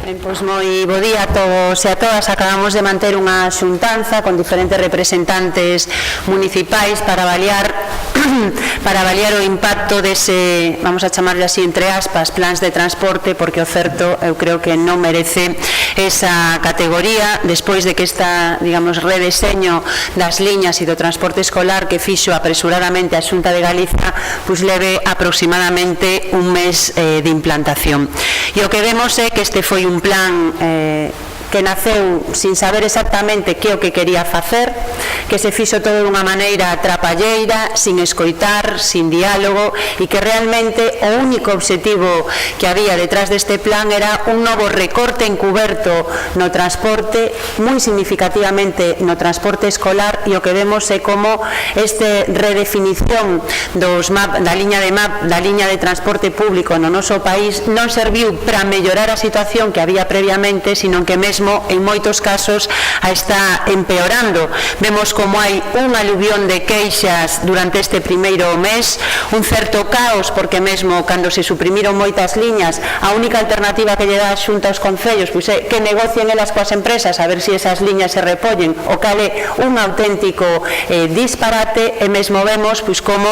Pois moi bo día a todos e a todas. Acabamos de manter unha xuntanza con diferentes representantes municipais para avaliar o impacto dese, vamos a chamarle así entre aspas, plans de transporte, porque o certo eu creo que non merece esa categoría despois de que esta, digamos, redeseño das liñas e do transporte escolar que fixo apresuradamente a Xunta de Galiza pois leve aproximadamente un mes de implantación. E o que vemos é que este foi un plan que naceu sin saber exactamente que o que quería facer, que se fixo todo dunha maneira trapalleira, sin escoitar, sin diálogo, e que realmente o único obxectivo que había detrás deste plan era un novo recorte encuberto no transporte, moi significativamente no transporte escolar, e o que vemos é como esta redefinición da liña de transporte público no noso país non serviu para mellorar a situación que había previamente, sino que mesmo en moitos casos a está empeorando. Vemos como hai un aluvión de queixas durante este primeiro mes, un certo caos, porque mesmo cando se suprimiron moitas liñas, a única alternativa que lle dá a Xunta aos concellos pois é que negocien elas coas empresas a ver se esas liñas se repollen, o cal é un auténtico disparate. E mesmo vemos pois como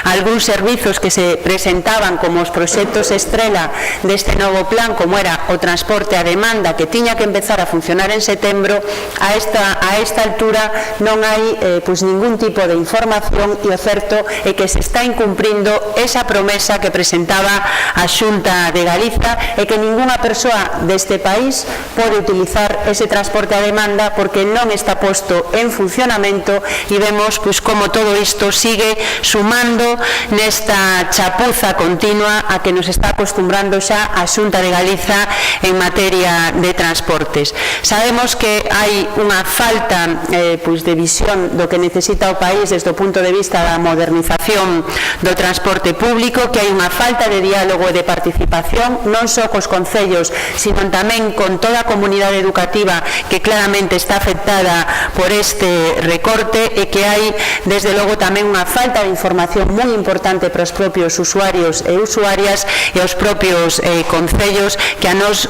algúns servizos que se presentaban como os proxectos estrela deste novo plan, como era o transporte a demanda, que tiña que empezar a funcionar en setembro, a esta altura non hai pois ningún tipo de información, e o certo é que se está incumprindo esa promesa que presentaba a Xunta de Galiza, e que ningunha persoa deste país pode utilizar ese transporte a demanda porque non está posto en funcionamento. E vemos pois como todo isto sigue sumando nesta chapuza continua a que nos está acostumbrando xa a Xunta de Galiza en materia de transportes. Sabemos que hai unha falta pois de visión do que necesita o país desde o punto de vista da modernización do transporte público, que hai unha falta de diálogo e de participación non só cos concellos, sino tamén con toda a comunidade educativa que claramente está afectada por este recorte, e que hai desde logo tamén unha falta de información moi importante para os propios usuarios e usuarias e os propios concellos, que a nos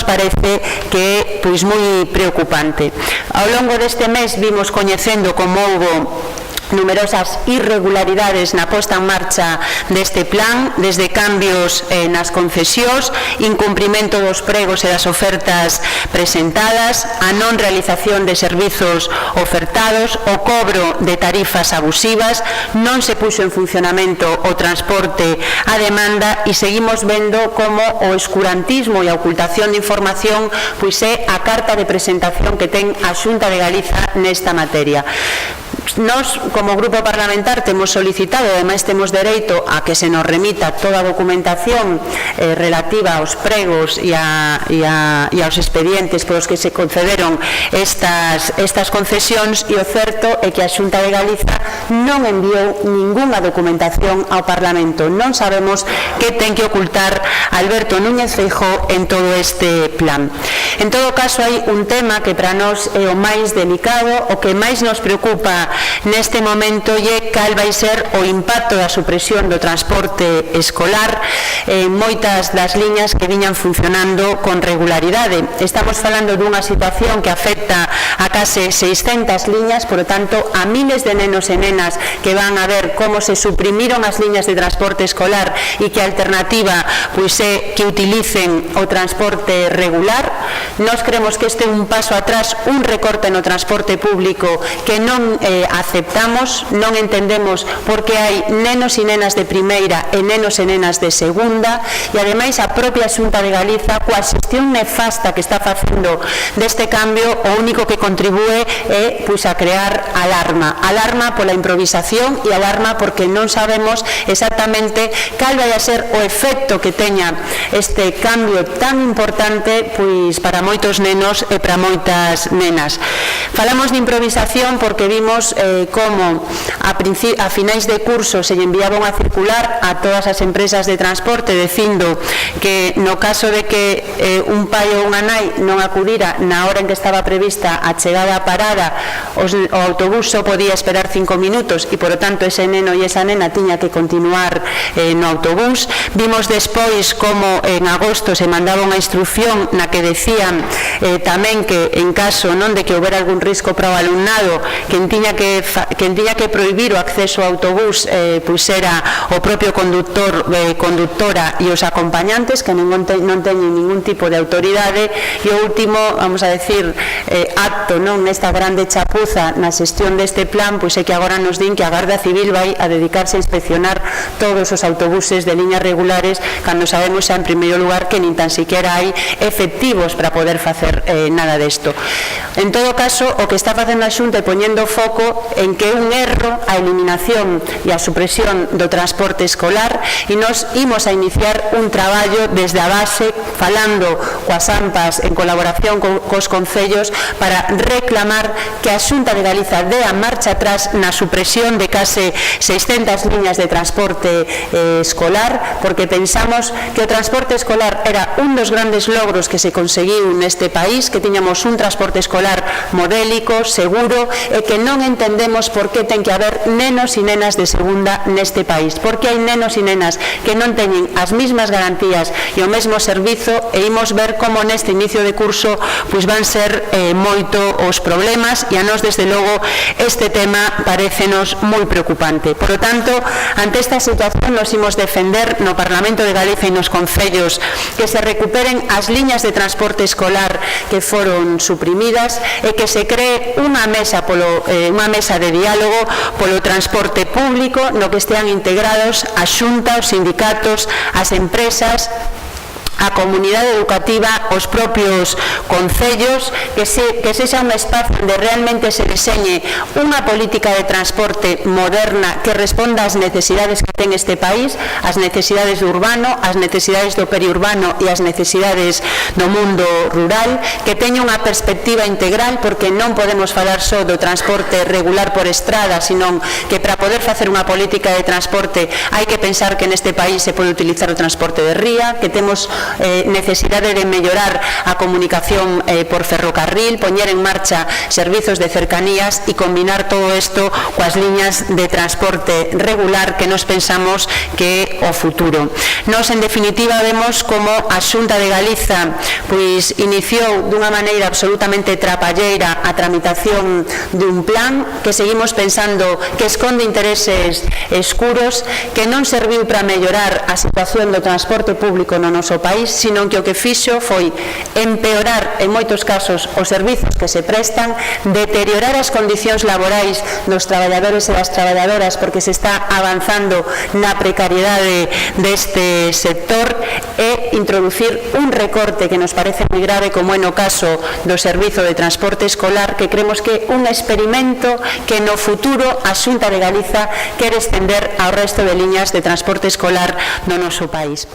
parece que é pois moi preocupante. Ao longo deste mes vimos coñecendo como houbo numerosas irregularidades na posta en marcha deste plan, desde cambios nas concesións, incumprimento dos pregos e das ofertas presentadas, a non realización de servizos ofertados, o cobro de tarifas abusivas, non se puxo en funcionamento o transporte a demanda, e seguimos vendo como o escurantismo e a ocultación de información pois é a carta de presentación que ten a Xunta de Galiza nesta materia. Nos, como grupo parlamentar, temos solicitado, ademais temos dereito a que se nos remita toda a documentación relativa aos pregos e aos expedientes polos que se concederon estas concesións, e o certo é que a Xunta de Galiza non enviou ningunha documentación ao Parlamento. Non sabemos que ten que ocultar Alberto Núñez Feijóo en todo este plan. En todo caso, hai un tema que para nós é o máis delicado, o que máis nos preocupa neste momento, e cal vai ser o impacto da supresión do transporte escolar en moitas das liñas que viñan funcionando con regularidade. Estamos falando dunha situación que afecta a case 600 liñas, por lo tanto a miles de nenos e nenas que van a ver como se suprimiron as liñas de transporte escolar e que a alternativa pois é que utilicen o transporte regular. Nós creemos que este é un paso atrás, un recorte no transporte público que non aceptamos, non entendemos porque hai nenos e nenas de primeira e nenos e nenas de segunda, e ademais a propia Xunta de Galiza, coa xestión nefasta que está facendo deste cambio, o único que contribúe é pois a crear alarma pola improvisación, e alarma porque non sabemos exactamente cal vai a ser o efecto que teña este cambio tan importante pois para moitos nenos e para moitas nenas. Falamos de improvisación porque vimos vimos como a finais de curso se lle enviaba unha circular a todas as empresas de transporte dicindo que no caso de que un pai ou unha nai non acudira na hora en que estaba prevista a chegada a parada, o autobús só podía esperar 5 minutos e, por lo tanto, ese neno e esa nena tiña que continuar no autobús. Vimos despois como en agosto se mandaba unha instrucción na que decían tamén que en caso non de que houbera algún risco para o alumnado, quen tiña que prohibir o acceso ao autobús pois era o propio conductor, conductora e os acompañantes, que non teñen ningún tipo de autoridade. E o último, vamos a decir, acto nesta grande chapuza na xestión deste plan, pois é que agora nos din que a Garda Civil vai a dedicarse a inspeccionar todos os autobuses de liñas regulares, cando sabemos xa en primeiro lugar que nin tan siquiera hai efectivos para poder facer nada desto. En todo caso, o que está facendo a Xunta é poñendo foco en que é un erro a eliminación e a supresión do transporte escolar, e nos imos a iniciar un traballo desde a base, falando coas AMPAs en colaboración cos concellos, para reclamar que a Xunta de Galiza dea marcha atrás na supresión de case 600 liñas de transporte escolar, porque pensamos que o transporte escolar era un dos grandes logros que se conseguiu neste país, que tiñamos un transporte escolar modélico, seguro, e que non entendemos por que ten que haber nenos e nenas de segunda neste país, porque hai nenos e nenas que non teñen as mismas garantías e o mesmo servizo, e imos ver como neste inicio de curso pois van ser moito os problemas, e a nós desde logo este tema parécenos moi preocupante. Por lo tanto, ante esta situación nos imos defender no Parlamento de Galicia e nos concellos que se recuperen as liñas de transporte escolar que foron suprimidas e que se cree unha mesa de diálogo polo transporte público no que estean integrados a Xunta, os sindicatos, as empresas, a comunidade educativa, os propios concellos, que sexa un espazo onde realmente se deseñe unha política de transporte moderna que responda ás necesidades que ten este país, as necesidades do urbano, as necesidades do periurbano e as necesidades do mundo rural, que teña unha perspectiva integral, porque non podemos falar só do transporte regular por estrada, senón que para poder facer unha política de transporte hai que pensar que neste país se pode utilizar o transporte de ría, que temos necesidade de mellorar a comunicación por ferrocarril, poñer en marcha servizos de cercanías e combinar todo isto coas liñas de transporte regular que nos pensamos que é o futuro. Nos, en definitiva, vemos como a Xunta de Galiza pois iniciou dunha maneira absolutamente trapalleira a tramitación dun plan que seguimos pensando que esconde intereses escuros, que non serviu para mellorar a situación do transporte público no noso país, sino que o que fixo foi empeorar en moitos casos os servizos que se prestan, deteriorar as condicións laborais dos traballadores e das traballadoras, porque se está avanzando na precariedade deste sector, e introducir un recorte que nos parece moi grave, como é no caso do servizo de transporte escolar, que creemos que é un experimento que no futuro a Xunta de Galiza quere estender ao resto de liñas de transporte escolar do noso país.